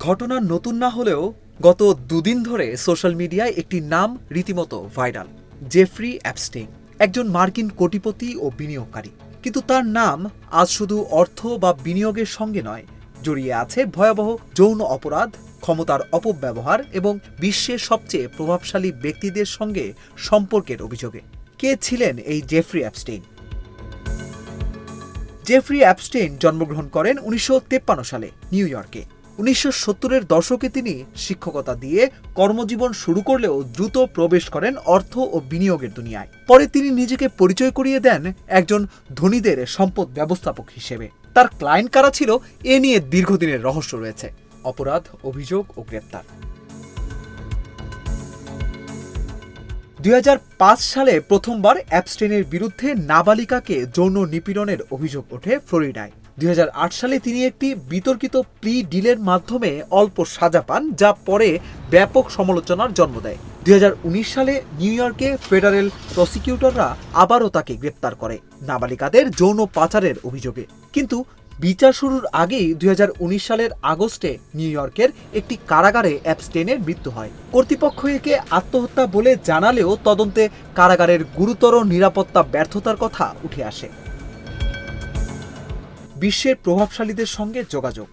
ঘটনা নতুন না হলেও গত দুদিন ধরে সোশ্যাল মিডিয়ায় একটি নাম রীতিমতো ভাইরাল। জেফ্রি অ্যাপস্টেইন একজন মার্কিন কোটিপতি ও বিনিয়োগকারী, কিন্তু তার নাম আজ শুধু অর্থ বা বিনিয়োগের সঙ্গে নয়, জড়িয়ে আছে ভয়াবহ যৌন অপরাধ, ক্ষমতার অপব্যবহার এবং বিশ্বের সবচেয়ে প্রভাবশালী ব্যক্তিদের সঙ্গে সম্পর্কের অভিযোগে। কে ছিলেন এই জেফ্রি অ্যাপস্টেইন? জেফ্রি অ্যাপস্টেইন জন্মগ্রহণ করেন 1953 সালে নিউ ইয়র্কে। 1970-এর দশকে তিনি শিক্ষকতা দিয়ে কর্মজীবন শুরু করলেও দ্রুত প্রবেশ করেন অর্থ ও বিনিয়োগের দুনিয়ায়। পরে তিনি নিজেকে পরিচয় করিয়ে দেন একজন ধনীদের সম্পদ ব্যবস্থাপক হিসেবে। তার ক্লায়েন্ট কারা ছিল এ নিয়ে দীর্ঘদিনের রহস্য রয়েছে। অপরাধ, অভিযোগ ও গ্রেপ্তার। 2005 সালে প্রথমবার অ্যাপস্টেইনের বিরুদ্ধে নাবালিকাকে যৌন নিপীড়নের অভিযোগ ওঠে ফ্লোরিডায়। 2008 সালে তিনি একটি বিতর্কিত প্লি ডিলের মাধ্যমে অল্প সাজা পান, যা পরে ব্যাপক সমালোচনার জন্ম দেয়। 2019 সালে নিউ ইয়র্কে ফেডারেল প্রসিকিউটররা আবারও তাকে গ্রেপ্তার করে নাবালিকাদের যৌন পাচারের অভিযোগে। কিন্তু বিচার শুরুর আগেই 2019 সালের আগস্টে নিউ ইয়র্কের একটি কারাগারে অ্যাপস্টেইনের মৃত্যু হয়। কর্তৃপক্ষ একে আত্মহত্যা বলে জানালেও তদন্তে কারাগারের গুরুতর নিরাপত্তা ব্যর্থতার কথা উঠে আসে। বিশ্বের প্রভাবশালীদের সঙ্গে যোগাযোগ।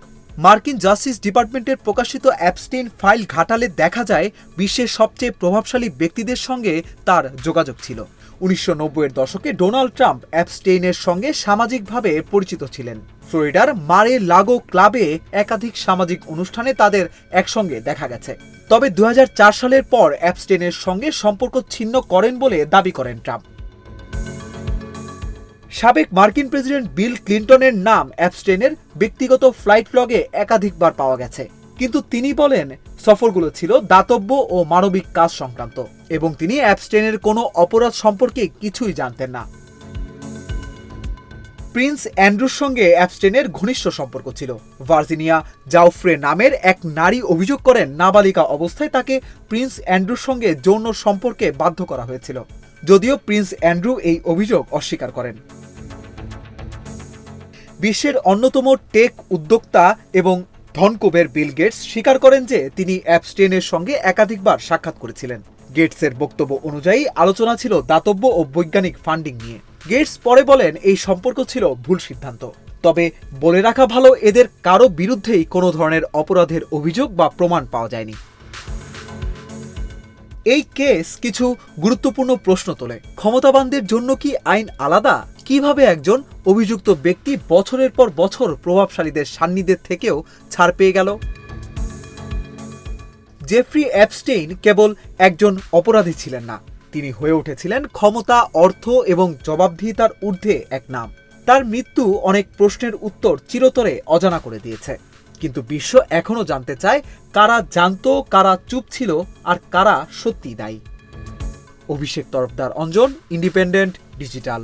মার্কিন জাস্টিস ডিপার্টমেন্টের প্রকাশিত অ্যাপস্টেইন ফাইল ঘাটালে দেখা যায় বিশ্বের সবচেয়ে প্রভাবশালী ব্যক্তিদের সঙ্গে তার যোগাযোগ ছিল। 1990-এর দশকে ডোনাল্ড ট্রাম্প অ্যাপস্টেইনের সঙ্গে সামাজিকভাবে পরিচিত ছিলেন। ফ্লোরিডার মারে লাগো ক্লাবে একাধিক সামাজিক অনুষ্ঠানে তাদের একসঙ্গে দেখা গেছে। তবে 2004 সালের পর অ্যাপস্টেইনের সঙ্গে সম্পর্ক ছিন্ন করেন বলে দাবি করেন ট্রাম্প। সাবেক মার্কিন প্রেসিডেন্ট বিল ক্লিন্টনের নাম অ্যাপস্টেইনের ব্যক্তিগত ফ্লাইট লগে একাধিকবার পাওয়া গেছে, কিন্তু তিনি বলেন সফরগুলো ছিল দাতব্য ও মানবিক কাজ সংক্রান্ত এবং তিনি অ্যাপস্টেইনের কোনো অপরাধ সম্পর্কে কিছুই জানতেন না। প্রিন্স অ্যান্ড্রুর সঙ্গে অ্যাপস্টেইনের ঘনিষ্ঠ সম্পর্ক ছিল। ভার্জিনিয়া জাউফ্রে নামের এক নারী অভিযোগ করেন নাবালিকা অবস্থায় তাকে প্রিন্স অ্যান্ড্রুর সঙ্গে যৌন সম্পর্কে বাধ্য করা হয়েছিল, যদিও প্রিন্স অ্যান্ড্রু এই অভিযোগ অস্বীকার করেন। বিশ্বের অন্যতম টেক উদ্যোক্তা এবং ধনকুবের বিল গেটস স্বীকার করেন যে তিনি অ্যাপস্টেইনের সঙ্গে একাধিকবার সাক্ষাৎ করেছিলেন। গেটসের বক্তব্য অনুযায়ী আলোচনা ছিল দাতব্য ও বৈজ্ঞানিক ফান্ডিং নিয়ে। গেটস পরে বলেন এই সম্পর্ক ছিল ভুল সিদ্ধান্ত। তবে বলে রাখা ভালো, এদের কারো বিরুদ্ধেই কোনো ধরনের অপরাধের অভিযোগ বা প্রমাণ পাওয়া যায়নি। এই কেস কিছু গুরুত্বপূর্ণ প্রশ্ন তোলে। ক্ষমতাবানদের জন্য কি আইন আলাদা? কিভাবে একজন অভিযুক্ত ব্যক্তি বছরের পর বছর প্রভাবশালীদের সান্নিধ্যের থেকেও ছাড় পেয়ে গেল? জেফ্রি অ্যাপস্টেইন কেবল একজন অপরাধী ছিলেন না, তিনি হয়ে উঠেছিলেন ক্ষমতা, অর্থ এবং জবাবদিহিতার ঊর্ধ্বে এক নাম। তার মৃত্যু অনেক প্রশ্নের উত্তর চিরতরে অজানা করে দিয়েছে, কিন্তু বিশ্ব এখনো জানতে চায় কারা জানতো, কারা চুপ ছিল আর কারা সত্যি দায়ী। অভিষেক তরফদার, অঞ্জন, ইন্ডিপেন্ডেন্ট ডিজিটাল।